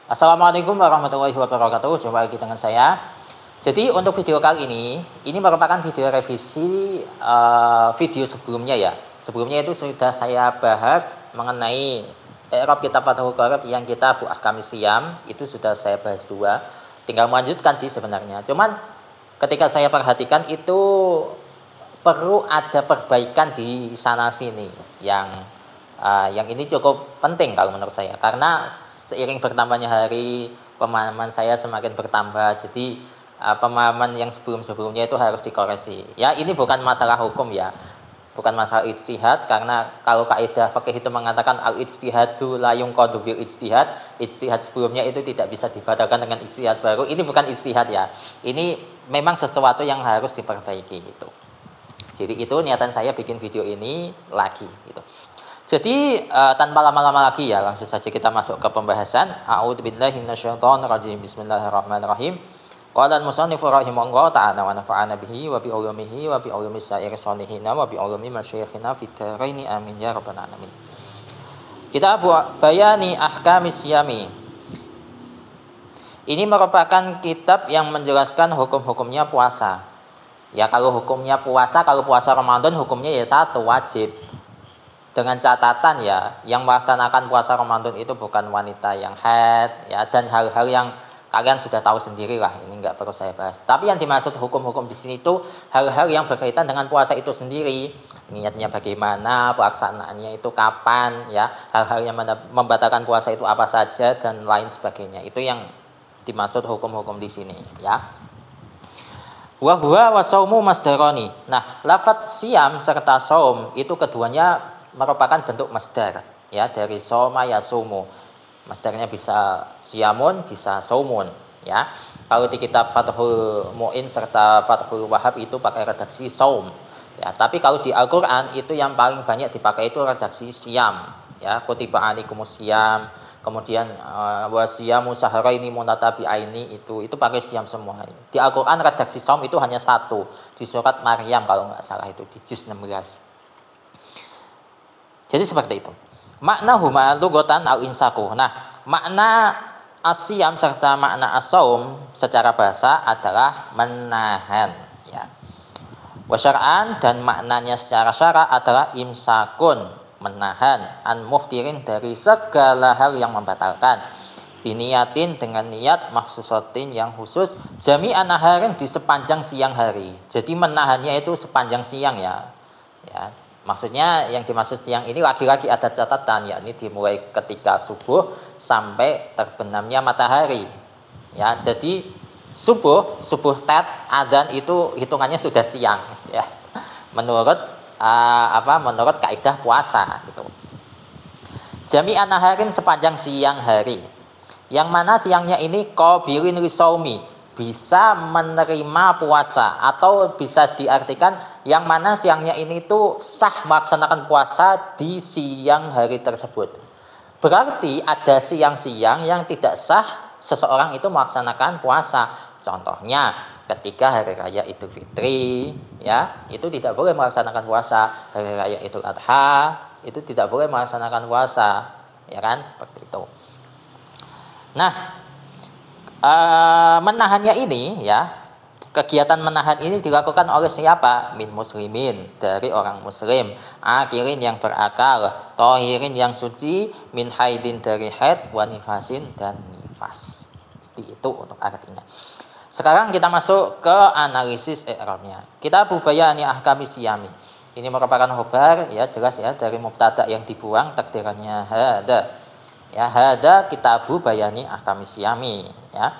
Assalamualaikum warahmatullahi wabarakatuh. Jumpa lagi dengan saya. Jadi untuk video kali ini merupakan video revisi video sebelumnya ya. Sebelumnya itu sudah saya bahas mengenai i'rab kitab Fathul Qorib yang kita Bu Ahkami Siyam, itu sudah saya bahas dua. Tinggal melanjutkan sih sebenarnya. Cuman ketika saya perhatikan itu perlu ada perbaikan di sana sini yang ini cukup penting kalau menurut saya, karena seiring bertambahnya hari pemahaman saya semakin bertambah. Jadi pemahaman yang sebelum-sebelumnya itu harus dikoreksi. Ya, ini bukan masalah hukum ya, bukan masalah ijtihad, karena kalau kaidah fikih itu mengatakan al ijtihadu la yunqadu bil ijtihad. Ijtihad sebelumnya itu tidak bisa dibatalkan dengan ijtihad baru. Ini bukan ijtihad ya. Ini memang sesuatu yang harus diperbaiki gitu. Jadi itu niatan saya bikin video ini lagi gitu. Jadi tanpa lama-lama lagi ya, langsung saja kita masuk ke pembahasan. A'udzubillahi minasyaitonirrajim. Bismillahirrahmanirrahim. Qala al-musannifu rahimahullahu ta'ala wa nafa'ana bihi wa bi ulumihi wa bi ulumi sa'ir salihina wa bi ulumi masyayikhina fid dharaini amin ya rabbal alamin. Kitab Bayani Ahkamis Siyami. Ini merupakan kitab yang menjelaskan hukum-hukumnya puasa. Ya, kalau hukumnya puasa, kalau puasa Ramadan hukumnya ya satu, wajib. Dengan catatan ya, yang melaksanakan puasa Ramadan itu bukan wanita yang haid ya, dan hal-hal yang kalian sudah tahu sendiri lah, ini nggak perlu saya bahas. Tapi yang dimaksud hukum-hukum di sini itu hal-hal yang berkaitan dengan puasa itu sendiri. Niatnya bagaimana, pelaksanaannya itu kapan ya, hal-hal yang membatalkan puasa itu apa saja dan lain sebagainya. Itu yang dimaksud hukum-hukum di sini ya. Wa huwa wa saumu masdaroni. Nah, lafaz siam serta saum itu keduanya merupakan bentuk masdar ya, dari soma yasumu. Masdarnya bisa siamun, bisa saumun ya. Kalau di kitab Fathul Mu'in serta Fathul Wahhab itu pakai redaksi saum ya. Tapi kalau di Al-Qur'an itu yang paling banyak dipakai itu redaksi siam ya. Kutiba alaikumus siyam, kemudian wasiyamu sahraini munatabi'aini, itu pakai siam semua. Di Al-Qur'an redaksi saum itu hanya satu, di surat Maryam kalau nggak salah, itu di juz 16. Jadi seperti itu. Makna huma lughatan al-imsaku. Nah, makna asyam serta makna as-saum secara bahasa adalah menahan ya. Wa syar'an, dan maknanya secara syara adalah imsakun, menahan, an muftirin, dari segala hal yang membatalkan. Biniyatin, dengan niat, maksusatin, yang khusus, jami'an naharin, di sepanjang siang hari. Jadi menahannya itu sepanjang siang ya. Ya. Maksudnya yang dimaksud siang ini lagi-lagi ada catatan, yakni dimulai ketika subuh sampai terbenamnya matahari. Ya, jadi subuh tet adzan itu hitungannya sudah siang ya. Menurut menurut kaidah puasa gitu. Jami'an naharin, sepanjang siang hari. Yang mana siangnya ini qabilin lisaumi, bisa menerima puasa, atau bisa diartikan yang mana siangnya ini tuh sah melaksanakan puasa di siang hari tersebut. Berarti ada siang-siang yang tidak sah seseorang itu melaksanakan puasa. Contohnya ketika hari raya Idul Fitri ya, itu tidak boleh melaksanakan puasa. Hari raya Idul Adha itu tidak boleh melaksanakan puasa, ya kan, seperti itu. Nah, menahannya ini ya, kegiatan menahan ini dilakukan oleh siapa? Min muslimin, dari orang muslim, akilin, yang berakal, tohirin, yang suci, min haidin, dari haid, wa nifasin, dan nifas. Jadi itu untuk artinya. Sekarang kita masuk ke analisis i'rabnya. Kita Bayani Ahkamis Siyami. Ini merupakan khobar ya, jelas ya, dari mubtada yang dibuang, takdirannya hada. Ya, hada kitabu Bayani Ahkamis Siyami ya.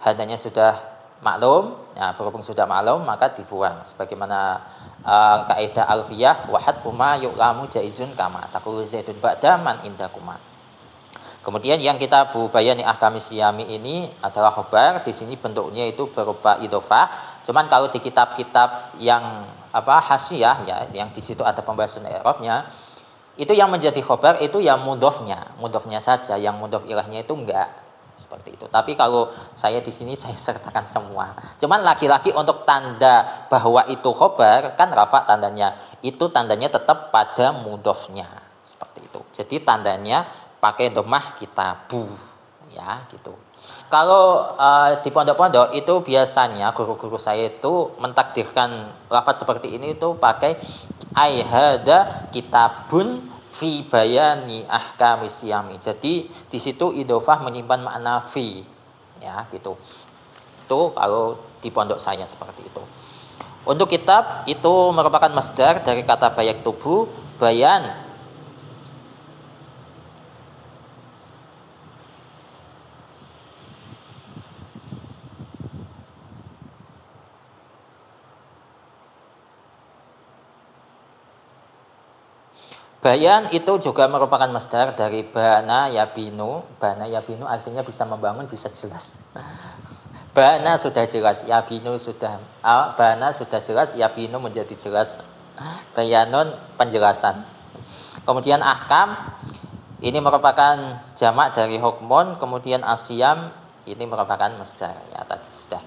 Hadanya sudah maklum ya, berhubung sudah maklum maka dibuang, sebagaimana kaidah alfiyah wa hadfu ma yu'lamu jaizun kama taqulu zaidun ba'da man indakuma. Kemudian yang kita Bayani Ahkamis Siyami ini adalah khobar, di sini bentuknya itu berupa idhofah. Cuman kalau di kitab-kitab yang hasyiah ya, yang di situ ada pembahasan i'rabnya, itu yang menjadi khobar itu yang mudhofnya saja, yang mudhof ilahnya itu enggak, seperti itu. Tapi kalau saya di sini saya sertakan semua. Cuman lagi-lagi untuk tanda bahwa itu khobar kan rafa tandanya, itu tandanya tetap pada mudhofnya, seperti itu. Jadi tandanya pakai dhammah kitabu Ya, gitu. Kalau di pondok-pondok itu biasanya guru-guru saya itu mentakdirkan lafaz seperti ini itu pakai ai hada kitabun fi bayani ahkamis siyami. Jadi di situ idhofah menyimpan makna fi. Ya, gitu. Itu kalau di pondok saya seperti itu. Untuk kitab itu merupakan masdar dari kata bayak tubuh, bayan. Bayan itu juga merupakan masdar dari bana yabinu. Bana yabinu artinya bisa membangun, bisa jelas. Bana sudah jelas, yabinu sudah bana sudah jelas, yabinu menjadi jelas. Bayanun penjelasan. Kemudian ahkam ini merupakan jamak dari hukmun, kemudian asyam ini merupakan masdar. Ya tadi sudah.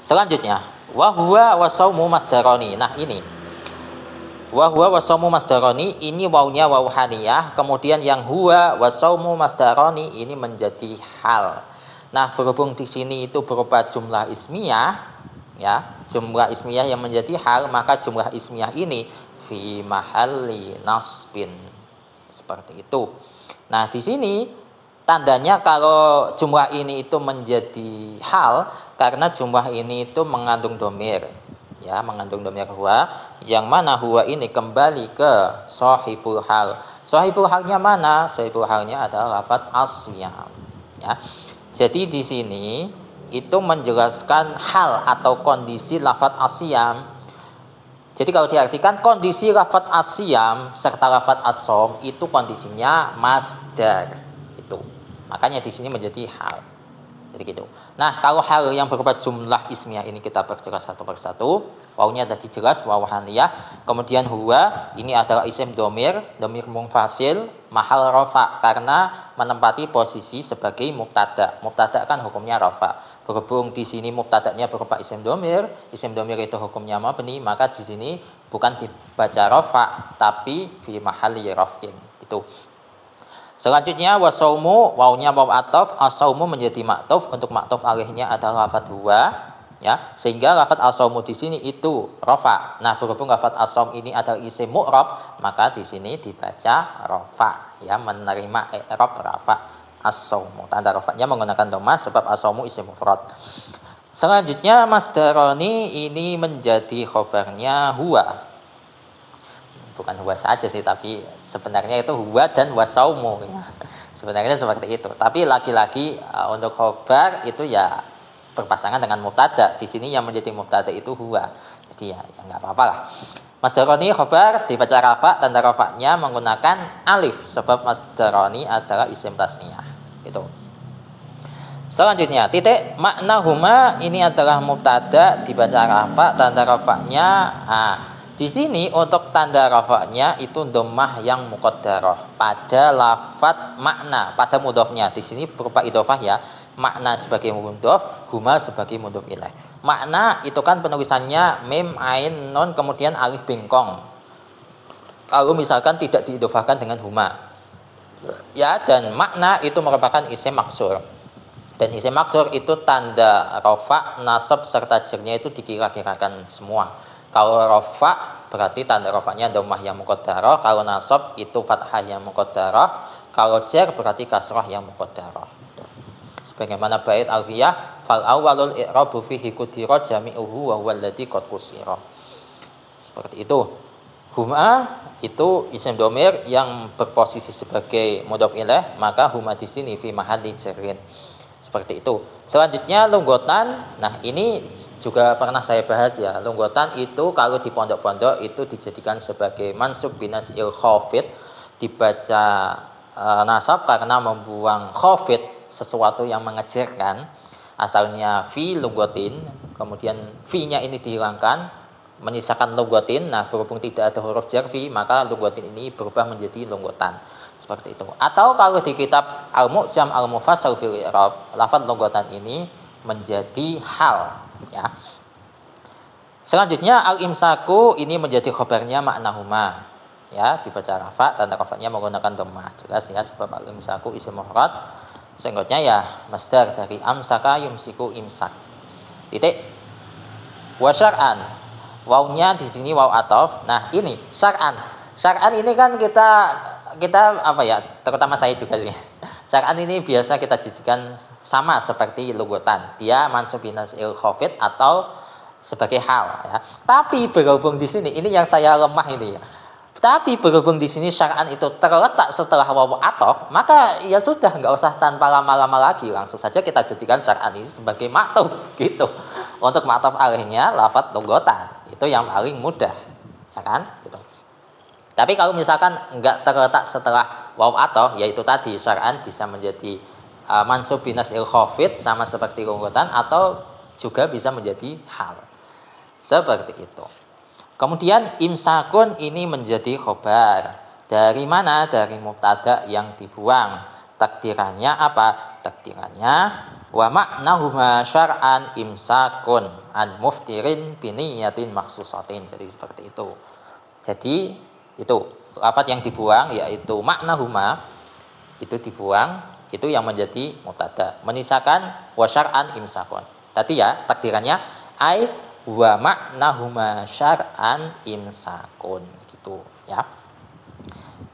Selanjutnya, wa huwa wa saumu masdaroni. Nah, ini wa huwa wa saumu masdaroni, ini wawunya wawu haniyah, kemudian yang huwa wa saumu masdaroni ini menjadi hal. Nah, berhubung di sini itu berupa jumlah ismiyah, ya, jumlah ismiyah yang menjadi hal, maka jumlah ismiyah ini fi mahalli nasbin. Seperti itu. Nah, di sini tandanya kalau jumlah ini itu menjadi hal karena jumlah ini itu mengandung domir. Ya, mengandung domir huwa, yang mana huwa ini kembali ke sahibul hal. Sahibul halnya mana? Sahibul halnya adalah lafaz asyam. Ya. Jadi di sini itu menjelaskan hal atau kondisi lafaz asyam. Jadi kalau diartikan kondisi lafaz asyam serta lafaz asom itu kondisinya masdar itu. Makanya di sini menjadi hal. Jadi gitu. Nah, kalau hal yang berupa jumlah ismiyah ini kita perjelas satu persatu. Wawunya tadi jelas wawu haniyah. Kemudian huwa ini adalah isim domir munfasil, mahal rafa karena menempati posisi sebagai mubtada. Mubtada kan hukumnya rafa. Berhubung di sini mubtadanya berupa isim domir itu hukumnya mabni, maka di sini bukan dibaca rafa tapi fi mahalli raf'in. Itu. Selanjutnya wasaumu, wawunya waw ataf, asaumu menjadi maktuf. Untuk maktuf alihnya adalah lafaz huwa, ya, sehingga lafaz asaumu di sini itu rafa. Nah, berhubung lafaz asaum ini adalah isim mu'rab, maka di sini dibaca rafa, ya, menerima i'rab rafa asaumu. Tanda rafanya menggunakan dhamma sebab asaumu isim mufrad. Selanjutnya masdaroni ini menjadi khobarnya huwa. Bukan huwa saja sih, tapi sebenarnya itu huwa dan wasaumu. Ya. Sebenarnya seperti itu. Tapi lagi-lagi untuk khobar itu ya berpasangan dengan mubtada. Di sini yang menjadi mubtada itu huwa. Jadi ya nggak apa-apa lah. Masdaroni khobar dibaca rafa, tanda rafanya menggunakan alif sebab masdaroni adalah isim tasniyah. Itu. Selanjutnya titik makna huma ini adalah mubtada dibaca rafa, tanda rafanya di sini untuk tanda rafa'nya itu dhammah yang muqaddarah pada lafaz makna, pada mudhofnya. Di sini berupa idhofah ya. Makna sebagai mudhof, huma sebagai mudhof ilaih. Makna itu kan penulisannya mim ain nun kemudian alif bengkong. Kalau misalkan tidak diidhofahkan dengan huma. Ya, dan makna itu merupakan isim maksur. Dan isim maksur itu tanda rafa, nasab serta jernya itu dikira-kirakan semua. Kalau rafa berarti tanda rafanya dhammah yang muqaddarah, kalau nasab itu fathah yang muqaddarah, kalau jar berarti kasrah yang muqaddarah. Sebagaimana bait alfiyah fal awwalul i'rabu fihi qudira jami'uhu wa huwa alladzi qad qusira. Seperti itu. Huma itu isim domir yang berposisi sebagai mudhof ilaih, maka huma di sini fi mahalli jarrin. Seperti itu. Selanjutnya lunggotan. Nah, ini juga pernah saya bahas ya. Lunggotan itu kalau di pondok-pondok itu dijadikan sebagai mansub binas il khafid, dibaca nasab karena membuang khafid, sesuatu yang mengejarkan. Asalnya fi lunggotin, kemudian fi-nya ini dihilangkan, menyisakan lunggotin. Nah, berhubung tidak ada huruf jar fi, maka lunggotin ini berubah menjadi lunggotan. Seperti itu. Atau kalau di kitab Al-Mu'jam Al-Mufassal fil I'rab, lafaz lunggotan ini menjadi hal, ya. Selanjutnya al-imsaku ini menjadi khobarnya makna huma, ya, dibaca rafa, tanda rafanya menggunakan dhammah. Jelas ya sebab al-imsaku isim mufrad. Senggotnya ya masdar dari amsaka yumsiku imsak. Titik. Wa syar'an. Wawnya di sini waw athof. Nah, ini syar'an. Syar'an ini kan kita apa ya? Terutama saya juga sih. Syar'an ini biasa kita jadikan sama seperti lugotan. Dia mansub binasil khafid atau sebagai hal ya. Tapi berhubung di sini ini yang saya lemah ini ya. Tapi berhubung di sini syar'an itu terletak setelah wawu athof, maka ya sudah nggak usah tanpa lama-lama lagi, langsung saja kita jadikan syar'an ini sebagai maktuf gitu. Untuk maktuf alaihnya lafadz lughatan. Itu yang paling mudah. Ya kan? Gitu. Tapi kalau misalkan nggak terletak setelah wawu athof, yaitu tadi syar'an bisa menjadi mansub binasil khafid sama seperti lughatan atau juga bisa menjadi hal. Seperti itu. Kemudian imsakun ini menjadi khobar. Dari mana? Dari mubtada yang dibuang. Takdirannya apa? Takdirannya wa ma'nahuma syar'an imsakun an muftirin biniyatin maksusatin. Jadi seperti itu. Jadi itu lafadz yang dibuang yaitu ma'nahuma itu dibuang, itu yang menjadi mubtada. Menyisakan wa syar'an imsakun. Tadi ya takdirannya ai wa ma'nahuma syar'an imsakun gitu ya.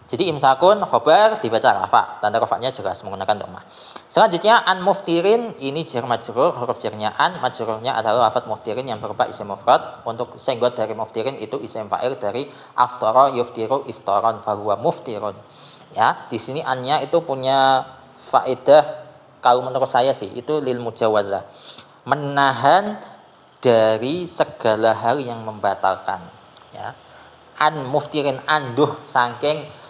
Jadi imsakun khobar dibaca rafa, tanda rafanya jelas menggunakan dhammah. Selanjutnya an muftirin ini jar majrur, huruf jarnya an, majrurnya adalah lafadz muftirin yang berupa isim mufrad. Untuk senggot dari muftirin itu isim fa'il dari aftara yuftiru iftaran fahuwa muftirun. Ya, di sini annya itu punya faedah kalau menurut saya sih itu lil mujawazah. Menahan dari segala hal yang membatalkan ya. An muftirin anduh saking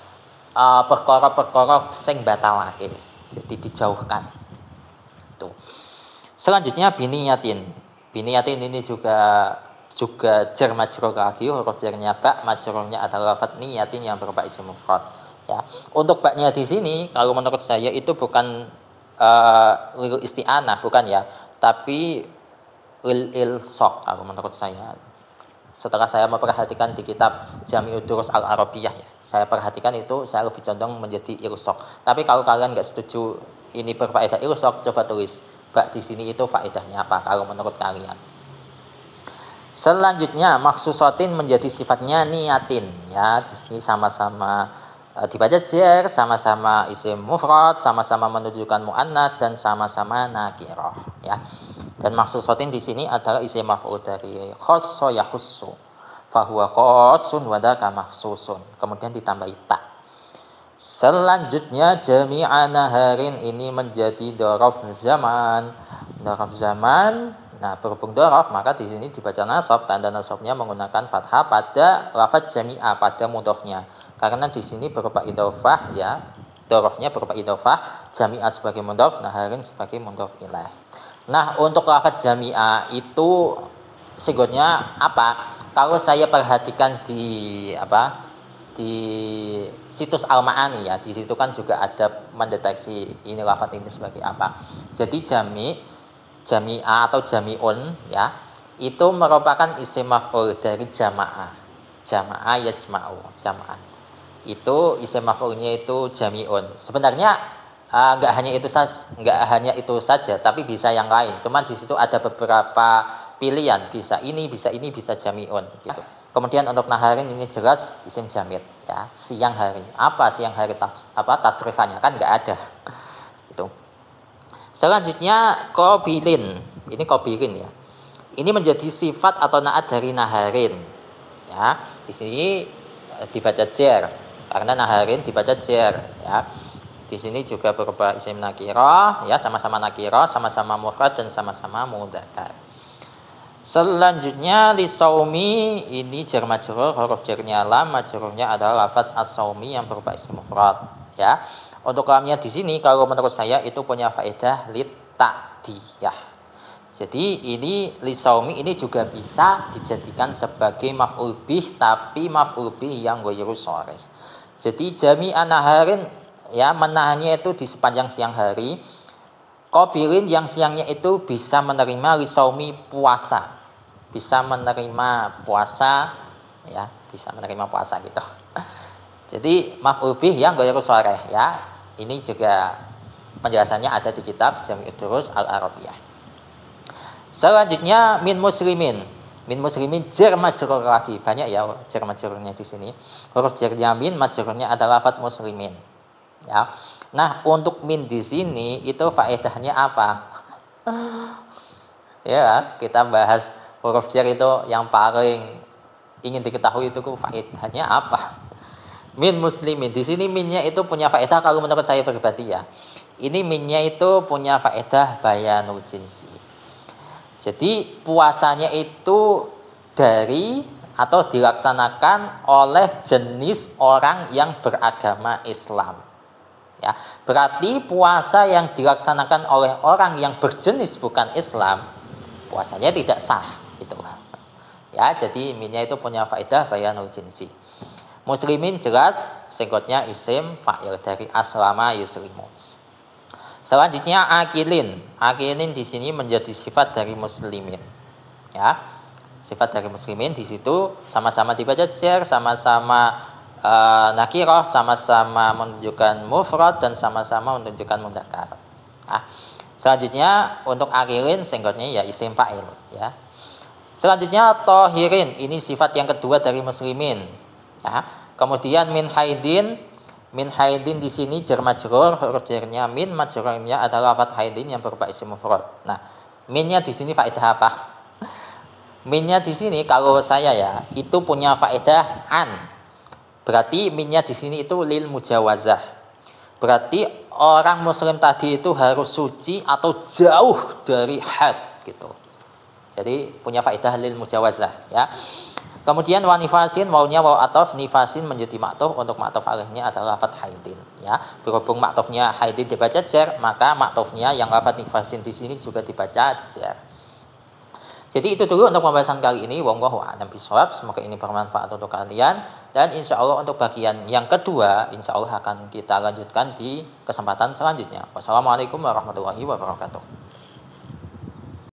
perkara-perkara sing batalake, jadi dijauhkan tuh. Selanjutnya biniyatin ini juga jar majrur lagi, huruf jarnya ba, majrurnya adalah lafadz niyatin yang berupa isim mufrad ya. Untuk baknya di sini kalau menurut saya itu bukan lil isti'anah, bukan ya, tapi ilsaq kalau menurut saya. Setelah saya memperhatikan di kitab Jami'ud Durus Al-Arabiyah ya, saya perhatikan itu saya lebih condong menjadi ilsaq. Tapi kalau kalian nggak setuju ini berfaedah ilsaq, coba tulis bak di sini itu faedahnya apa kalau menurut kalian. Selanjutnya maksusatin menjadi sifatnya niyatin ya. Di sini sama-sama dibaca jar, sama-sama isim mufrad, sama-sama menunjukkan muannas dan sama-sama nakirah ya. Dan maksusatin di sini adalah isim maf'ul dari khassa yahussu. Fahuwa khassun wa dzaka mahsusun. Kemudian ditambahi ta. Selanjutnya jami'a naharin ini menjadi dzaraf zaman. Dzaraf zaman. Nah, berhubung dzaraf maka di sini dibaca nasab, tanda nasabnya menggunakan fathah pada lafadz jami'a, pada mudhofnya. Karena di sini berupa idhofah ya. Dzarafnya berupa idhofah, jami'a sebagai mudhof, naharin sebagai mudhof ilaih. Nah, untuk lafadz jami'ah itu singkatnya apa? Kalau saya perhatikan di situs Al-Ma'ani ya, di situ kan juga ada mendeteksi ini lafadz ini sebagai apa. Jadi jami'ah atau jami'un ya, itu merupakan isim maf'ul dari jama'ah. Jama'ah yajma'u, jama'ah. Itu isim maf'ulnya itu jami'un. Sebenarnya nggak hanya itu saja, tapi bisa yang lain. Cuman di situ ada beberapa pilihan, bisa ini, bisa jami'un. Gitu. Kemudian untuk naharin ini jelas isim jamid, ya, siang hari. Apa siang hari tasrifannya kan nggak ada. Itu. Selanjutnya qabilin, ini qabilin ya. Ini menjadi sifat atau naat dari naharin. Ya, di sini dibaca jar, karena naharin dibaca jar, ya. Di sini juga berupa isim nakirah ya, sama-sama nakirah, sama-sama mufrad dan sama-sama mudzakkar. Selanjutnya lisaumi ini jar majrur, huruf jarnya lam, majrurnya adalah lafadz as-saumi yang berupa isim mufrad ya. Untuk lamnya di sini kalau menurut saya itu punya faedah lit ta'diyah. Jadi ini lisaumi ini juga bisa dijadikan sebagai maf'ul bih, tapi maf'ul bih yang ghairu sharih. Jadi jami'an naharin ya, menahannya itu di sepanjang siang hari. Qabilin yang siangnya itu bisa menerima lisaumi puasa. Bisa menerima puasa ya, bisa menerima puasa gitu. Jadi maf'ul bih yang ghairu sharih ya. Ini juga Penjelasannya ada di kitab Jami'ud Durus Al-Arabiyah. Selanjutnya min muslimin. Min muslimin jar majrur lagi. Banyak ya jar majrurnya di sini. Huruf jarnya min, majrurnya adalah lafaz muslimin. Ya. Nah, untuk min di sini itu faedahnya apa? Ya, kita bahas huruf jar itu yang paling ingin diketahui itu faedahnya apa? Min muslimin. Di sini minnya itu punya faedah kalau menurut saya pribadi ya. Ini minnya itu punya faedah bayanul jinsi. Jadi puasanya itu dari atau dilaksanakan oleh jenis orang yang beragama Islam. Ya, berarti puasa yang dilaksanakan oleh orang yang berjenis bukan Islam, puasanya tidak sah, gitu. Ya, jadi minnya itu punya faedah bayanul jinsi. Muslimin jelas singkatnya isim fa'il dari aslama yuslimu. Selanjutnya akilin. Akilin di sini menjadi sifat dari muslimin. Ya. Sifat dari muslimin di situ sama-sama dibaca jar, sama-sama nakirah, sama-sama menunjukkan mufrad dan sama-sama menunjukkan mudzakkar. Nah, selanjutnya untuk akilin singkatnya ya isim fa'il ya. Selanjutnya tohirin, ini sifat yang kedua dari muslimin. Ya. Kemudian min haidin di sini jar majrur, huruf jarnya min, majrurnya adalah lafaz haidin yang berupa isim mufrad. Nah, minnya di sini faedah apa? Minnya di sini kalau saya ya, itu punya faedah an. Berarti minnya di sini itu lil mujawazah. Berarti orang muslim tadi itu harus suci atau jauh dari had gitu. Jadi punya faedah lil mujawazah ya. Kemudian wa nifasin, wawnya waw ataf, nifasin menjadi maktuf, untuk maktuf alihnya adalah lafaz haidin ya. Berhubung maktufnya haidin dibaca jar, maka maktufnya yang lafaz nifasin di sini juga dibaca jar. Jadi itu dulu untuk pembahasan kali ini. Wallahu a'lam bishawab. Semoga ini bermanfaat untuk kalian, dan insya Allah untuk bagian yang kedua insya Allah akan kita lanjutkan di kesempatan selanjutnya. Wassalamualaikum warahmatullahi wabarakatuh.